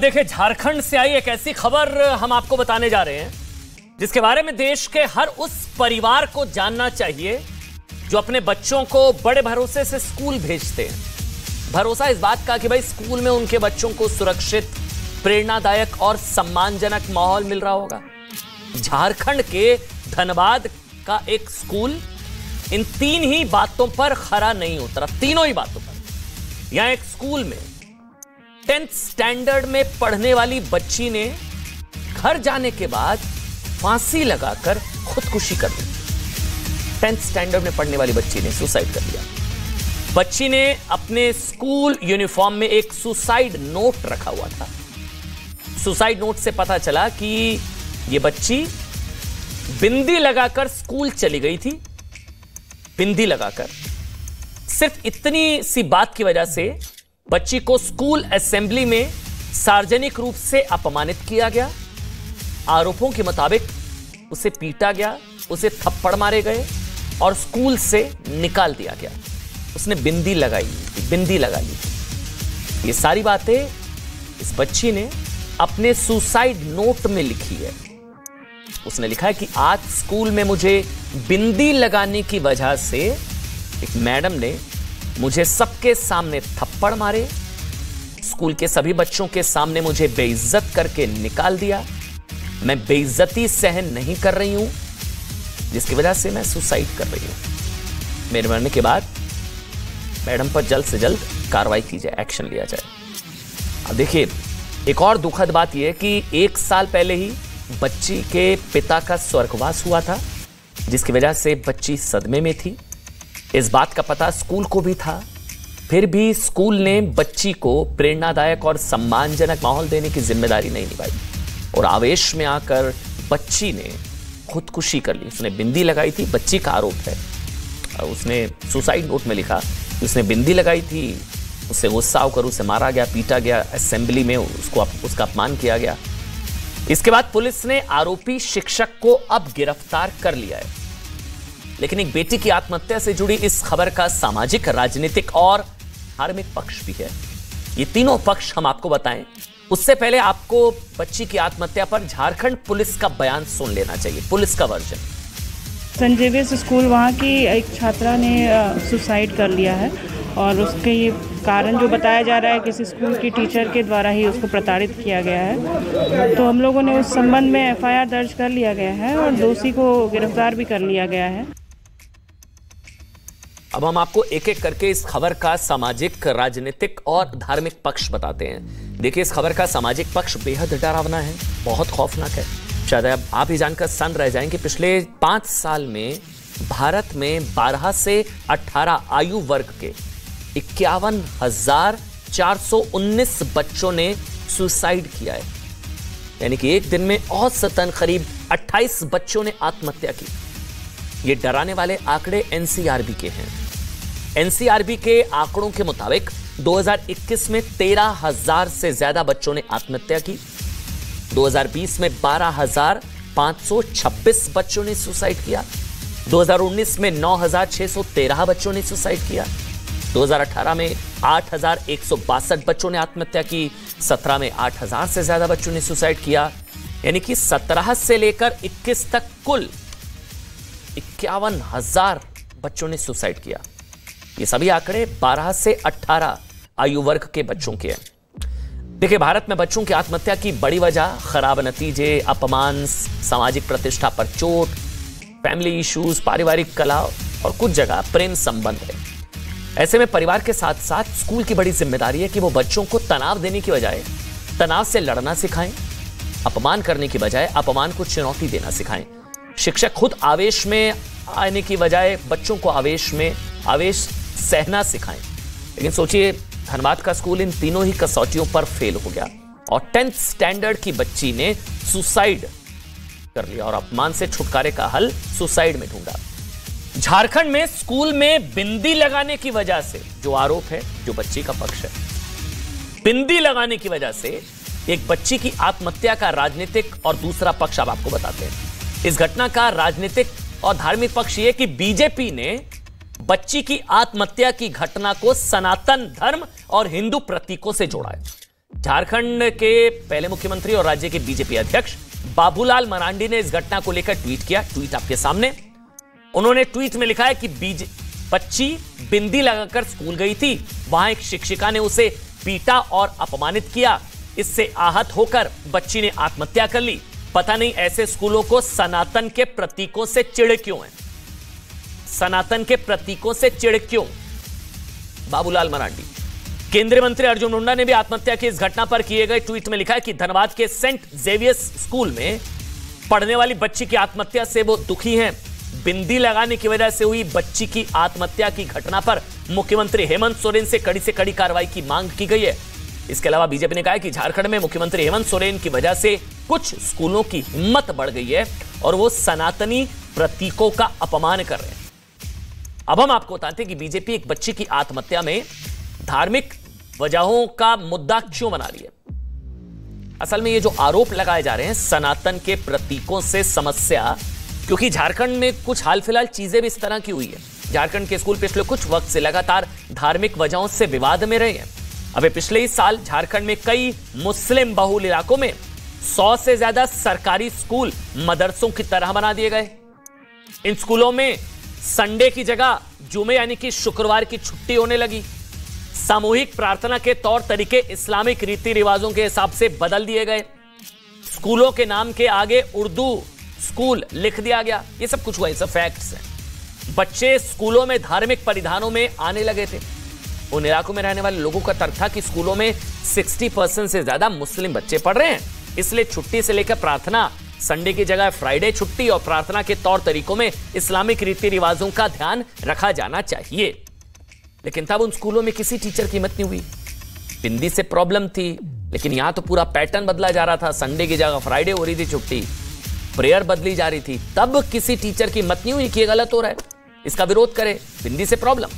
देखिए, झारखंड से आई एक ऐसी खबर हम आपको बताने जा रहे हैं जिसके बारे में देश के हर उस परिवार को जानना चाहिए जो अपने बच्चों को बड़े भरोसे से स्कूल भेजते हैं। भरोसा इस बात का कि भाई स्कूल में उनके बच्चों को सुरक्षित, प्रेरणादायक और सम्मानजनक माहौल मिल रहा होगा। झारखंड के धनबाद का एक स्कूल इन तीन ही बातों पर खरा नहीं उतरा, तीनों ही बातों पर। यहां एक स्कूल में 10th स्टैंडर्ड में पढ़ने वाली बच्ची ने घर जाने के बाद फांसी लगाकर खुदकुशी कर ली। 10th स्टैंडर्ड में पढ़ने वाली बच्ची ने सुसाइड कर लिया। बच्ची ने अपने स्कूल यूनिफॉर्म में एक सुसाइड नोट रखा हुआ था। सुसाइड नोट से पता चला कि यह बच्ची बिंदी लगाकर स्कूल चली गई थी। बिंदी लगाकर, सिर्फ इतनी सी बात की वजह से बच्ची को स्कूल असेंबली में सार्वजनिक रूप से अपमानित किया गया। आरोपों के मुताबिक उसे पीटा गया, उसे थप्पड़ मारे गए और स्कूल से निकाल दिया गया। उसने बिंदी लगाई थी, बिंदी लगा ली थी। ये सारी बातें इस बच्ची ने अपने सुसाइड नोट में लिखी है। उसने लिखा है कि आज स्कूल में मुझे बिंदी लगाने की वजह से एक मैडम ने मुझे सबके सामने थप्पड़ मारे, स्कूल के सभी बच्चों के सामने मुझे बेइज्जत करके निकाल दिया। मैं बेइज्जती सहन नहीं कर रही हूं, जिसकी वजह से मैं सुसाइड कर रही हूं। मेरे मरने के बाद मैडम पर जल्द से जल्द कार्रवाई की जाए, एक्शन लिया जाए। अब देखिए, एक और दुखद बात यह है कि 1 साल पहले ही बच्ची के पिता का स्वर्गवास हुआ था, जिसकी वजह से बच्ची सदमे में थी। इस बात का पता स्कूल को भी था, फिर भी स्कूल ने बच्ची को प्रेरणादायक और सम्मानजनक माहौल देने की जिम्मेदारी नहीं निभाई और आवेश में आकर बच्ची ने खुदकुशी कर ली। उसने बिंदी लगाई थी, बच्ची का आरोप है। उसने सुसाइड नोट में लिखा कि उसने बिंदी लगाई थी, उससे गुस्सा होकर उसे मारा गया, पीटा गया, असेंबली में उसका अपमान किया गया। इसके बाद पुलिस ने आरोपी शिक्षक को अब गिरफ्तार कर लिया है। लेकिन एक बेटी की आत्महत्या से जुड़ी इस खबर का सामाजिक, राजनीतिक और धार्मिक पक्ष भी है। ये तीनों पक्ष हम आपको बताएं, उससे पहले आपको बच्ची की आत्महत्या पर झारखंड पुलिस का बयान सुन लेना चाहिए, पुलिस का वर्जन। सेंट जेवियर्स स्कूल वहाँ की एक छात्रा ने सुसाइड कर लिया है और उसके ये कारण जो बताया जा रहा है किसी स्कूल की टीचर के द्वारा ही उसको प्रताड़ित किया गया है। तो हम लोगों ने उस संबंध में एफआईआर दर्ज कर लिया गया है और दोषी को गिरफ्तार भी कर लिया गया है। अब हम आपको एक एक करके इस खबर का सामाजिक, राजनीतिक और धार्मिक पक्ष बताते हैं। देखिए, इस खबर का सामाजिक पक्ष बेहद डरावना है, बहुत खौफनाक है। शायद आप ही जानकर सन रह जाएंगे। पिछले 5 साल में भारत में 12 से 18 आयु वर्ग के 51,419 बच्चों ने सुसाइड किया है। यानी कि एक दिन में औसतन करीब 28 बच्चों ने आत्महत्या की। ये डराने वाले आंकड़े एनसीआरबी के हैं। एनसीआरबी के आंकड़ों के मुताबिक 2021 में 13,000 से ज्यादा बच्चों ने आत्महत्या की। 2020 में 12,526 बच्चों ने सुसाइड किया। 2019 में 9,613 बच्चों ने सुसाइड किया। 2018 में 8,162 बच्चों ने आत्महत्या की। 17 में 8,000 से ज्यादा बच्चों ने सुसाइड किया। यानी कि 17 से लेकर 21 तक कुल 51,000 बच्चों ने सुसाइड किया। ये सभी आंकड़े 12 से 18 आयु वर्ग के बच्चों के हैं। देखिए, भारत में बच्चों की आत्महत्या की बड़ी वजह खराब नतीजे, अपमान, सामाजिक प्रतिष्ठा पर चोट, फैमिली इश्यूज, पारिवारिक कलह और कुछ जगह प्रेम संबंध है। ऐसे में परिवार के साथ साथ स्कूल की बड़ी जिम्मेदारी है कि वो बच्चों को तनाव देने की बजाय तनाव से लड़ना सिखाएं, अपमान करने की बजाय अपमान को चुनौती देना सिखाएं। शिक्षक खुद आवेश में आने की बजाय बच्चों को आवेश सहना सिखाएं। लेकिन सोचिए, धनबाद का स्कूल इन तीनों ही कसौटियों पर फेल हो गया और 10th स्टैंडर्ड की बच्ची ने सुसाइड कर लिया और अपमान से छुटकारे का हल सुसाइड में ढूंढा। झारखंड में स्कूल में बिंदी लगाने की वजह से जो आरोप है, जो बच्ची का पक्ष है, बिंदी लगाने की वजह से एक बच्ची की आत्महत्या का राजनीतिक और दूसरा पक्ष अब आपको बताते हैं। इस घटना का राजनीतिक और धार्मिक पक्ष यह कि बीजेपी ने बच्ची की आत्महत्या की घटना को सनातन धर्म और हिंदू प्रतीकों से जोड़ा है। झारखंड के पहले मुख्यमंत्री और राज्य के बीजेपी अध्यक्ष बाबूलाल मरांडी ने इस घटना को लेकर ट्वीट किया। ट्वीट आपके सामने। उन्होंने ट्वीट में लिखा है कि बच्ची बिंदी लगाकर स्कूल गई थी, वहां एक शिक्षिका ने उसे पीटा और अपमानित किया। इससे आहत होकर बच्ची ने आत्महत्या कर ली। पता नहीं ऐसे स्कूलों को सनातन के प्रतीकों से चिढ़ क्यों है। सनातन के प्रतीकों से चिढ़ क्यों? बाबूलाल मरांडी। केंद्रीय मंत्री अर्जुन मुंडा ने भी आत्महत्या की इस घटना पर किए गए ट्वीट में लिखा है कि धनबाद के सेंट जेवियर्स स्कूल में पढ़ने वाली बच्ची की आत्महत्या से वो दुखी हैं। बिंदी लगाने की वजह से हुई बच्ची की आत्महत्या की घटना पर मुख्यमंत्री हेमंत सोरेन से कड़ी कार्रवाई की मांग की गई है। इसके अलावा बीजेपी ने कहा है कि झारखंड में मुख्यमंत्री हेमंत सोरेन की वजह से कुछ स्कूलों की हिम्मत बढ़ गई है और वो सनातनी प्रतीकों का अपमान कर रहे हैं। अब हम आपको बताते हैं कि बीजेपी एक बच्ची की आत्महत्या में धार्मिक वजहों का मुद्दा क्यों बना रही है। असल में ये जो आरोप लगाए जा रहे हैं सनातन के प्रतीकों से समस्या, क्योंकि झारखंड में कुछ हाल फिलहाल चीजें भी इस तरह की हुई है। झारखंड के स्कूल पिछले कुछ वक्त से लगातार धार्मिक वजहों से विवाद में रहे हैं। अभी पिछले ही साल झारखंड में कई मुस्लिम बहुल इलाकों में 100 से ज्यादा सरकारी स्कूल मदरसों की तरह बना दिए गए। इन स्कूलों में संडे की जगह जुमे यानी कि शुक्रवार की छुट्टी होने लगी। सामूहिक प्रार्थना के तौर तरीके इस्लामिक रीति रिवाजों के हिसाब से बदल दिए गए। स्कूलों के नाम के आगे उर्दू स्कूल लिख दिया गया। ये सब कुछ हुआ, ये सब फैक्ट्स हैं। बच्चे स्कूलों में धार्मिक परिधानों में आने लगे थे। उन इलाकों में रहने वाले लोगों का तर्क था कि स्कूलों में 60% से ज्यादा मुस्लिम बच्चे पढ़ रहे हैं, इसलिए छुट्टी से लेकर प्रार्थना, संडे की जगह फ्राइडे छुट्टी और प्रार्थना के तौर तरीकों में इस्लामिक रीति रिवाजों का ध्यान रखा जाना चाहिए। लेकिन तब उन स्कूलों में किसी टीचर की हिम्मत नहीं हुई। बिंदी से प्रॉब्लम थी, लेकिन यहां तो पूरा पैटर्न बदला जा रहा था। संडे की जगह फ्राइडे हो रही थी छुट्टी, प्रेयर बदली जा रही थी। तब किसी टीचर की हिम्मत नहीं हुई कि ये गलत हो रहा है, इसका विरोध करे। बिंदी से प्रॉब्लम,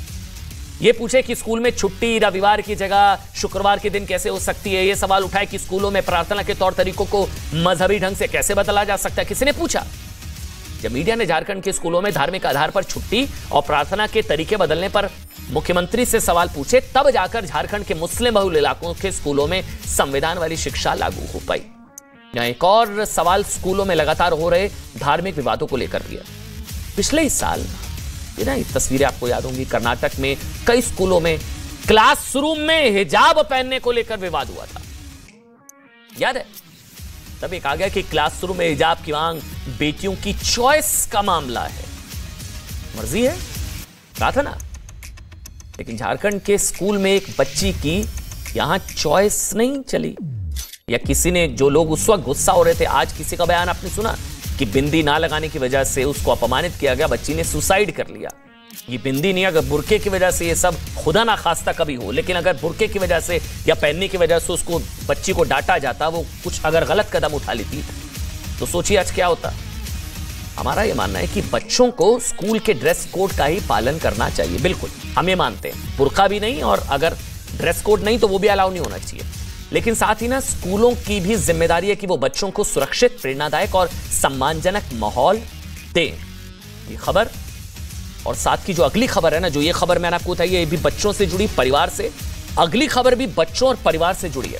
ये पूछे कि स्कूल में छुट्टी रविवार की जगह शुक्रवार के दिन कैसे हो सकती है। ये सवाल उठाए कि स्कूलों में प्रार्थना के तौर तरीकों को मजहबी ढंग से कैसे बदला जा सकता है, किसी ने पूछा। जब मीडिया ने झारखंड के स्कूलों में धार्मिक आधार पर छुट्टी और प्रार्थना के तरीके बदलने पर मुख्यमंत्री से सवाल पूछे, तब जाकर झारखंड के मुस्लिम बहुल इलाकों के स्कूलों में संविधान वाली शिक्षा लागू हो पाई। यहां एक और सवाल स्कूलों में लगातार हो रहे धार्मिक विवादों को लेकर भी है। पिछले ही साल ये तस्वीरें आपको याद होंगी, कर्नाटक में कई स्कूलों में क्लासरूम में हिजाब पहनने को लेकर विवाद हुआ था, याद है? तब एक आ गया कि क्लासरूम में हिजाब की मांग बेटियों की चॉइस का मामला है, मर्जी है, कहा था ना। लेकिन झारखंड के स्कूल में एक बच्ची की यहां चॉइस नहीं चली, या किसी ने, जो लोग उस वक्त गुस्सा हो रहे थे, आज किसी का बयान आपने सुना कि बिंदी ना लगाने की वजह से उसको अपमानित किया गया, बच्ची ने सुसाइड कर लिया। ये बिंदी नहीं, अगर बुर्के की वजह से ये सब खुदा ना खास्ता कभी हो, लेकिन अगर बुर्के की वजह से या पहनने की वजह से उसको, बच्ची को डांटा जाता, वो कुछ अगर गलत कदम उठा लेती, तो सोचिए आज क्या होता। हमारा ये मानना है कि बच्चों को स्कूल के ड्रेस कोड का ही पालन करना चाहिए। बिल्कुल हम ये मानते हैं, बुर्का भी नहीं, और अगर ड्रेस कोड नहीं तो वो भी अलाउ नहीं होना चाहिए। लेकिन साथ ही ना स्कूलों की भी जिम्मेदारी है कि वो बच्चों को सुरक्षित, प्रेरणादायक और सम्मानजनक माहौल दें। ये खबर और साथ की जो अगली खबर है ना, जो ये खबर मैंने आपको बताई है, ये भी बच्चों से जुड़ी, परिवार से। अगली खबर भी बच्चों और परिवार से जुड़ी है।